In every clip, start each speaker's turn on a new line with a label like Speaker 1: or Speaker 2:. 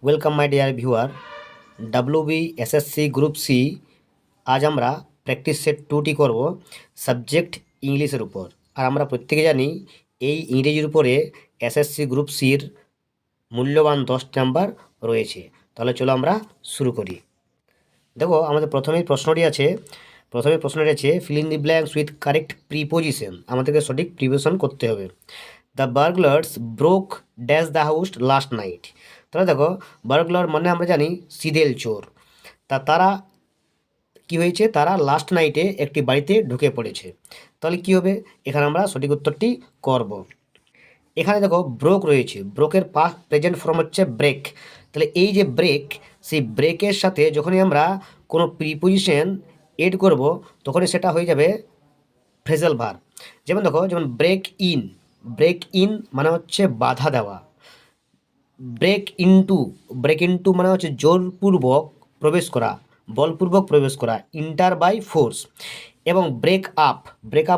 Speaker 1: Welcome my dear viewer. WB SSC group C. আজ আমরা practice set 2টি করব সাবজেক্ট ইংলিশের উপর। আর আমরা প্রত্যেকে জানি এই ইংরেজির উপরে এসএসসি গ্রুপ সির মূল্যবান 10 নাম্বার রয়েছে। তাহলে চলো আমরা শুরু করি। দেখো, আমাদের প্রথমেই প্রশ্নটি আছে। Fill in the blanks with correct preposition. আমাদেরকে সঠিক প্রিপোজিশন করতে হবে। The burglars broke dash the house last night. তাহলে দেখো, বার্গলার মানে আমরা জানি সিদেল চোর। তারা কি হয়েছে, তারা লাস্ট নাইটে একটি বাড়িতে ঢুকে পড়েছে। তাহলে কি হবে, এখানে আমরা সঠিক উত্তরটি করব। এখানে দেখো ব্রোক রয়েছে, ব্রোকের পাস্ট প্রেজেন্ট ফর্ম হচ্ছে ব্রেক। তাহলে এই যে ব্রেক, সেই ব্রেকের সাথে যখনই আমরা কোনো প্রিপোজিশন এড করব তখনই সেটা হয়ে যাবে ফ্রেজাল ভার্ব। যেমন দেখো, যেমন ব্রেক ইন, ব্রেক ইন মানে হচ্ছে বাধা দেওয়া। ব্রেক ইনটু মানে হচ্ছে জোরপূর্বক প্রবেশ করা, বলপূর্বক প্রবেশ করা, ইন্টার বাই ফোর্স। এবং ব্রেক আপ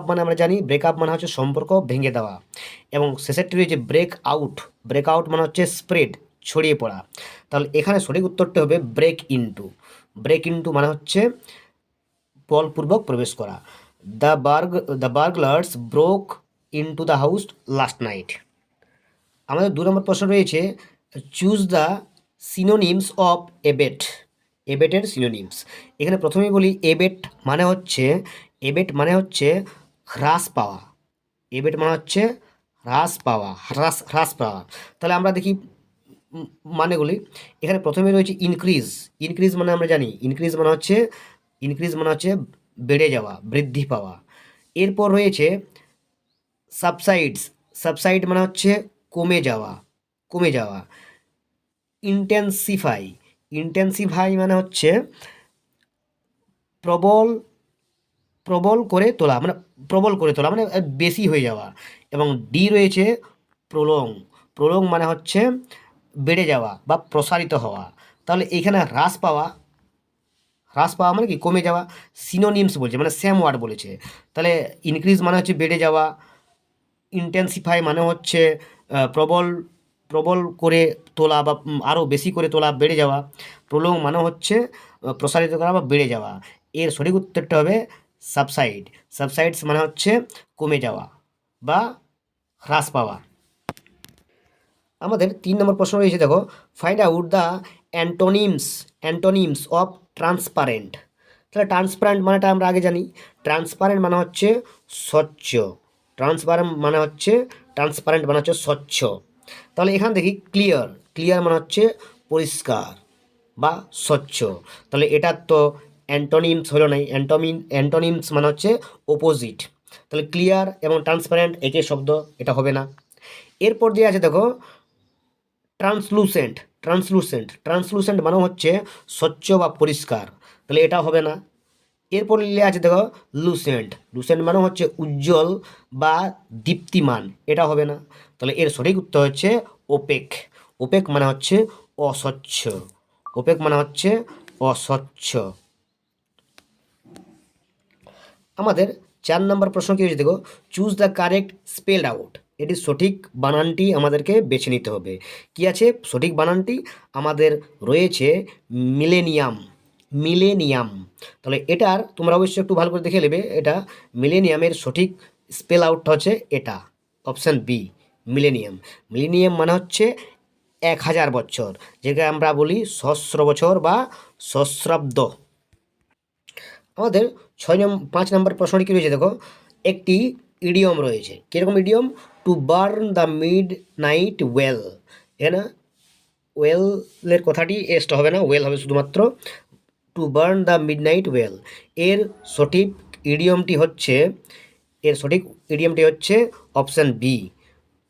Speaker 1: মানে আমরা জানি ব্রেক আপ মানে হচ্ছে সম্পর্ক ভেঙে দেওয়া। এবং শেষেরটি রয়েছে ব্রেক আউট মানে হচ্ছে স্প্রেড, ছড়িয়ে পড়া। তাহলে এখানে সঠিক উত্তরটি হবে ব্রেক ইনটু মানে হচ্ছে বলপূর্বক প্রবেশ করা। The burglars broke into the house last night. আমাদের 2 নম্বর প্রশ্ন রয়েছে, চুজ দ্য সিনোনিমস অফ এবেটের সিনোনিমস। এখানে প্রথমেই বলি, এবেট মানে হচ্ছে হ্রাস পাওয়া। এবেট মানে হচ্ছে হ্রাস পাওয়া। তাহলে আমরা দেখি মানেগুলি। এখানে প্রথমে রয়েছে ইনক্রিজ মানে আমরা জানি ইনক্রিজ মানে হচ্ছে বেড়ে যাওয়া, বৃদ্ধি পাওয়া। এরপর রয়েছে সাবসাইড মানে হচ্ছে কমে যাওয়া। ইন্টেন্সিফাই মানে হচ্ছে প্রবল করে তোলা মানে বেশি হয়ে যাওয়া। এবং ডি রয়েছে প্রলং মানে হচ্ছে বেড়ে যাওয়া বা প্রসারিত হওয়া। তাহলে এখানে হ্রাস পাওয়া মানে কি, কমে যাওয়া। সিনোনিমস বলছে মানে সেম ওয়ার্ড বলেছে। তাহলে ইনক্রিজ মানে হচ্ছে বেড়ে যাওয়া, ইন্টেন্সিফাই মানে হচ্ছে প্রবল করে তোলা বা আরও বেশি করে তোলা, বেড়ে যাওয়া। প্রলং মানে হচ্ছে প্রসারিত করা বা বেড়ে যাওয়া। এর সঠিক উত্তরটা হবে সাবসাইডস মানে হচ্ছে কমে যাওয়া বা হ্রাস পাওয়া। আমাদের 3 নম্বর প্রশ্ন রয়েছে, দেখো, find out the antonyms of transparent. তাহলে ট্রান্সপারেন্ট মানেটা আমরা আগে জানি। ট্রান্সপারেন্ট মানে হচ্ছে স্বচ্ছ। ট্রান্সপারেন্ট মানে হচ্ছে স্বচ্ছ। তাহলে এখানে দেখি ক্লিয়ার মানে হচ্ছে পরিষ্কার বা স্বচ্ছ। তাহলে এটার তো অ্যান্টোনিমস হলো নাই, অ্যান্টোনিমস মানে হচ্ছে অপোজিট। তাহলে ক্লিয়ার এবং ট্রান্সপারেন্ট একই শব্দ, এটা হবে না। এরপর দিয়ে আছে, দেখো, ট্রান্সলুসেন্ট মানে হচ্ছে স্বচ্ছ বা পরিষ্কার। তাহলে এটা হবে না। এরপর আছে, দেখো, লুসেন্ট মানে হচ্ছে উজ্জ্বল বা দীপ্তিমান, এটা হবে না। তাহলে এর সঠিক উত্তর হচ্ছে ওপেক মানে হচ্ছে অস্বচ্ছ। আমাদের 4 নম্বর প্রশ্ন কি হয়েছে, দেখো, choose the correct spelled out. এটি সঠিক বানানটি আমাদেরকে বেছে নিতে হবে। কি আছে সঠিক বানানটি? আমাদের রয়েছে মিলেনিয়াম। তাহলে এটার তোমরা অবশ্যই একটু ভালো করে দেখে নেবে। এটা মিলেনিয়ামের সঠিক স্পেল আউটটা হচ্ছে এটা, অপশান বি, মিলেনিয়াম মানে হচ্ছে 1000 বছর, যেটা আমরা বলি সহস্র বছর বা সহস্রাব্দ। আমাদের 5 নম্বর প্রশ্নটি কী রয়েছে, দেখো, একটি ইডিয়ম রয়েছে। কীরকম idiom? To burn the midnight oil. এখানে ওয়েলের কথাটি এসটা হবে না, ওয়েল হবে শুধুমাত্র। To burn the midnight oil. এর সঠিক ইডিয়মটি হচ্ছে option B,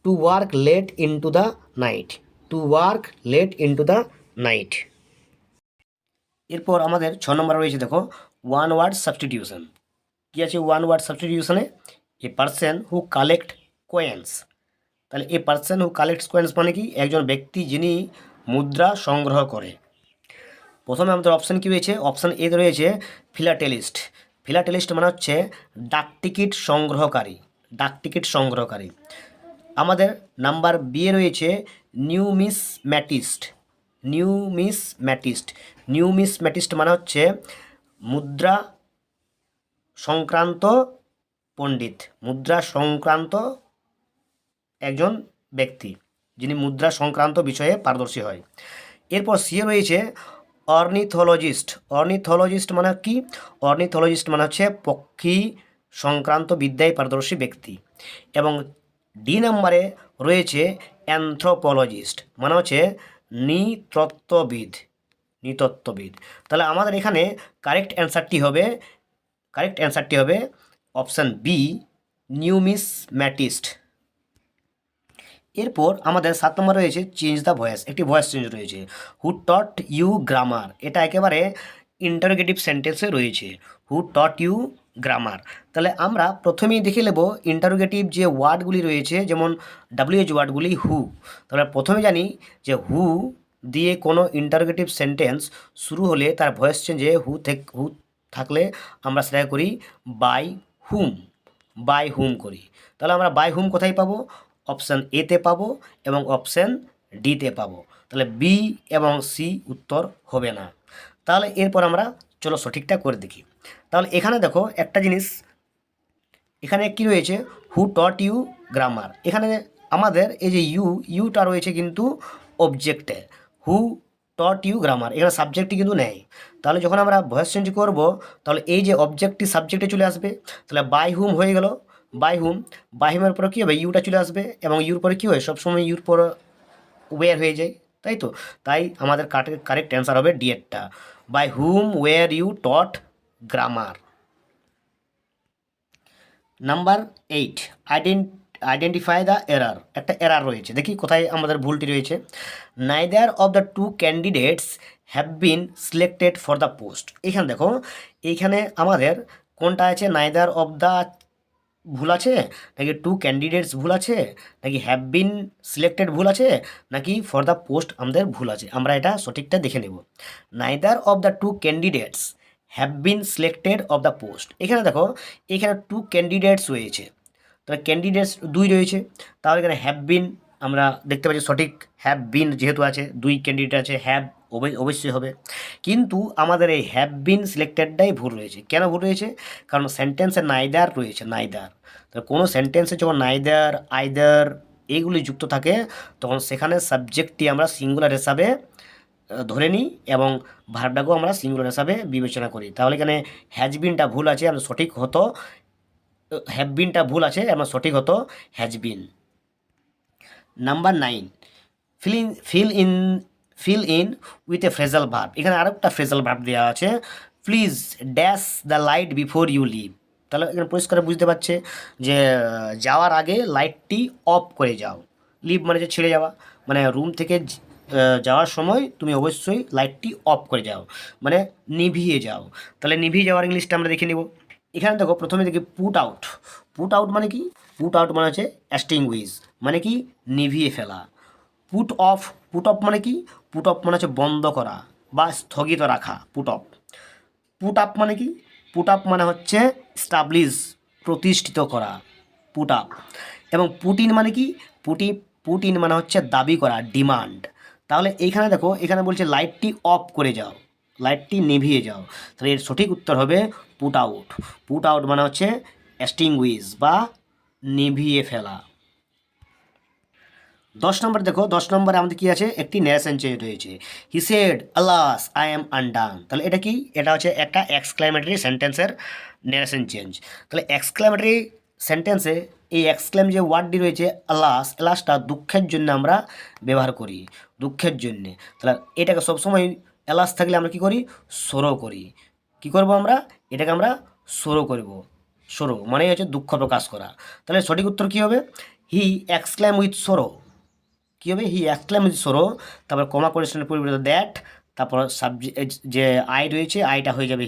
Speaker 1: to work late into the night. এরপর আমাদের 6 নম্বর রয়েছে, দেখো, ওয়ান ওয়ার্ড সাবস্টিটিউশন। কী আছে ওয়ান ওয়ার্ড সাবস্টিটিউশনে? A person who collect coins. তাহলে a person who collects coins মানে কি? একজন ব্যক্তি যিনি মুদ্রা সংগ্রহ করে। প্রথমে আমাদের অপশান কী রয়েছে? অপশান এ রয়েছে ফিলাটেলিস্ট মানে হচ্ছে ডাকটিকিট সংগ্রহকারী। আমাদের নাম্বার বি এ রয়েছে নিউমিসম্যাটিস্ট নিউমিসম্যাটিস্ট। নিউমিসম্যাটিস্ট মানে হচ্ছে মুদ্রা সংক্রান্ত পণ্ডিত, মুদ্রা সংক্রান্ত একজন ব্যক্তি যিনি মুদ্রা সংক্রান্ত বিষয়ে পারদর্শী হয়। এরপর সি রয়েছে অর্নিথোলজিস্ট। অর্নিথোলজিস্ট মানে কি? অর্নিথোলজিস্ট মানে হচ্ছে পক্ষী সংক্রান্ত বিদ্যায় পারদর্শী ব্যক্তি। এবং ডি নম্বরে রয়েছে অ্যানথ্রোপোলজিস্ট মানে হচ্ছে নৃতত্ত্ববিদ। নৃতত্ত্ববিদ। তাহলে আমাদের এখানে কারেক্ট অ্যান্সারটি হবে অপশান বি, নিউমিসম্যাটিস্ট। এরপর আমাদের 7 নম্বর রয়েছে চেঞ্জ দ্য ভয়েস। একটি ভয়েস চেঞ্জ রয়েছে, হু টট ইউ গ্রামার। এটা একেবারে ইন্টারোগেটিভ সেন্টেন্সে রয়েছে, হু টট ইউ গ্রামার। তাহলে আমরা প্রথমেই দেখে নেব ইন্টারোগেটিভ যে ওয়ার্ডগুলি রয়েছে, যেমন WH ওয়ার্ডগুলি হু। তাহলে প্রথমে জানি যে হু দিয়ে কোনো ইন্টারোগেটিভ সেন্টেন্স শুরু হলে তার ভয়েস চেঞ্জে হু থাকলে আমরা সেটা করি বাই হুম। বাই হুম করি। তাহলে আমরা বাই হুম কোথায় পাবো? অপশান এতে পাবো এবং অপশান ডিতে পাবো। তাহলে বি এবং সি উত্তর হবে না। তাহলে এরপর আমরা চলো সঠিকটা করে দেখি। তাহলে এখানে দেখো একটা জিনিস, এখানে কি রয়েছে, হু টট ইউ গ্রামার। এখানে আমাদের এই যে ইউটা রয়েছে কিন্তু অবজেক্টে, হু টট ইউ গ্রামার, এখানে সাবজেক্টটি কিন্তু নেই। তাহলে যখন আমরা ভয়েস চেঞ্জ করব তাহলে এই যে অবজেক্টটি সাবজেক্টে চলে আসবে। তাহলে বাই হুম হয়ে গেল, বাই হুমের পরে কী হবে, ইউটা চলে আসবে এবং ইউর পরে কী হয়, সবসময় ইউর পরে ওয়ের হয়ে যায়, তাই তো। তাই আমাদের কারেক্ট অ্যান্সার হবে ডিএটটা, by whom were you taught grammar. Number 8, identify the error. একটা এরার রয়েছে, দেখি কোথায় আমাদের ভুলটি রয়েছে। Neither of the two candidates have been selected for the post. এখানে দেখো, এইখানে আমাদের কোনটা আছে, নাইদার অফ দ্য ভুল আছে, নাকি টু ক্যান্ডিডেটস ভুল আছে, নাকি হ্যাভ বিন সিলেক্টেড ভুল আছে, নাকি ফর দ্য পোস্ট আমাদের ভুল আছে। আমরা এটা সঠিকটা দেখে নেব। Neither of the two candidates have been selected of the post. এখানে দেখো, এখানে টু ক্যান্ডিডেটস রয়েছে, তাহলে ক্যান্ডিডেটস 2 রয়েছে, তাহলে এখানে হ্যাভ বিন আমরা দেখতে পাচ্ছি সঠিক, হ্যাভ বিন যেহেতু আছে, 2 ক্যান্ডিডেট আছে, হ্যাভ অবশ্যই হবে। কিন্তু আমাদের এই হ্যাভ বিন সিলেক্টেডটাই ভুল রয়েছে। কেন ভুল রয়েছে? কারণ সেন্টেন্সে নাইদার রয়েছে, নাইদার। তো কোনো সেন্টেন্সে যখন নাইদার, আইদার এইগুলি যুক্ত থাকে তখন সেখানে সাবজেক্টটি আমরা সিঙ্গুলার হিসাবে ধরে নিই এবং ভার্বটাকেও আমরা সিঙ্গুলার হিসাবে বিবেচনা করি। তাহলে এখানে হ্যাজ বিনটা ভুল আছে, আমরা সঠিক হতো হ্যাভ বিনটা ভুল আছে, আমার সঠিক হতো has been. Number 9, fill in with a phrasal verb. এখানে আরেকটা ফ্রেজাল ভার্ব দেওয়া আছে, please dash the light before you leave. তাহলে এখানে পরিষ্কার বুঝতে পারছে যে যাওয়ার আগে লাইটটি অফ করে যাও। লিভ মানে যে ছেড়ে যাওয়া, মানে রুম থেকে যাওয়ার সময় তুমি অবশ্যই লাইটটি অফ করে যাও, মানে নিভিয়ে যাও। তাহলে নিভিয়ে যাওয়ার ইংলিশটা আমরা দেখে নেব। এখানে দেখো প্রথমে দেখি পুট আউট। পুট আউট মানে কি? পুট আউট মানে হচ্ছে এক্সটিংগুইশ, মানে কি নিভিয়ে ফেলা। পুট অফ মানে কি? পুট অফ মানে হচ্ছে বন্ধ করা বা স্থগিত রাখা, পুট অফ। পুট আপ মানে কি? পুট আপ মানে হচ্ছে স্টাবলিশ, প্রতিষ্ঠিত করা, পুট আপ। এবং পুট ইন মানে কি? পুট ইন মানে হচ্ছে দাবি করা, ডিমান্ড। তাহলে এইখানে দেখো, এখানে বলছে লাইটটি অফ করে যাও, লাইটটি নিভিয়ে যাও। তাহলে এর সঠিক উত্তর হবে পুট আউট। পুট আউট মানে হচ্ছে এক্সটিংগুইশ বা নিভিয়ে ফেলা। 10 নম্বর দেখো, 10 নম্বরে আমাদের কী আছে, একটি ন্যারেশন চেঞ্জ রয়েছে, he said alas I am undone. তাহলে এটা কি? এটা হচ্ছে একটা এক্সক্লামেটরি সেন্টেন্সের ন্যারেশন চেঞ্জ। তাহলে এক্সক্লামেটরি সেন্টেন্সে এই এক্সক্লেম যে ওয়ার্ডটি রয়েছে এলাসটা দুঃখের জন্য আমরা ব্যবহার করি, দুঃখের জন্যে। তাহলে এটাকে সবসময় এলাস থাকলে আমরা কী করি, সরো করি। কী করব আমরা? এটাকে আমরা সরো করব। সরো মানে হচ্ছে দুঃখ প্রকাশ করা। তাহলে সঠিক উত্তর কী হবে? হি এক্সক্লেম উইথ সরো। কী হবে? হি এক্সক্লেম উইথ সরো, তারপর কমা কোটেশনের পরিবর্তে দ্যাট, তারপর সাবজেক্ট যে আই রয়েছে, আইটা হয়ে যাবে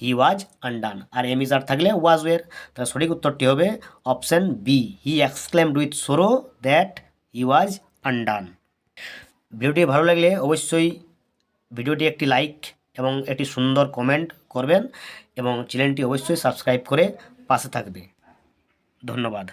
Speaker 1: হি ওয়াজ আনডান, আর এমিজার থাকলে ওয়াজ ওয়ের। তাহলে সঠিক উত্তরটি হবে option B, he exclaimed with sorrow that he was undone. ভিডিওটি ভালো লাগলে অবশ্যই ভিডিওটি একটি লাইক এবং একটি সুন্দর কমেন্ট করবেন এবং চ্যানেলটি অবশ্যই সাবস্ক্রাইব করে পাশে থাকবে। ধন্যবাদ।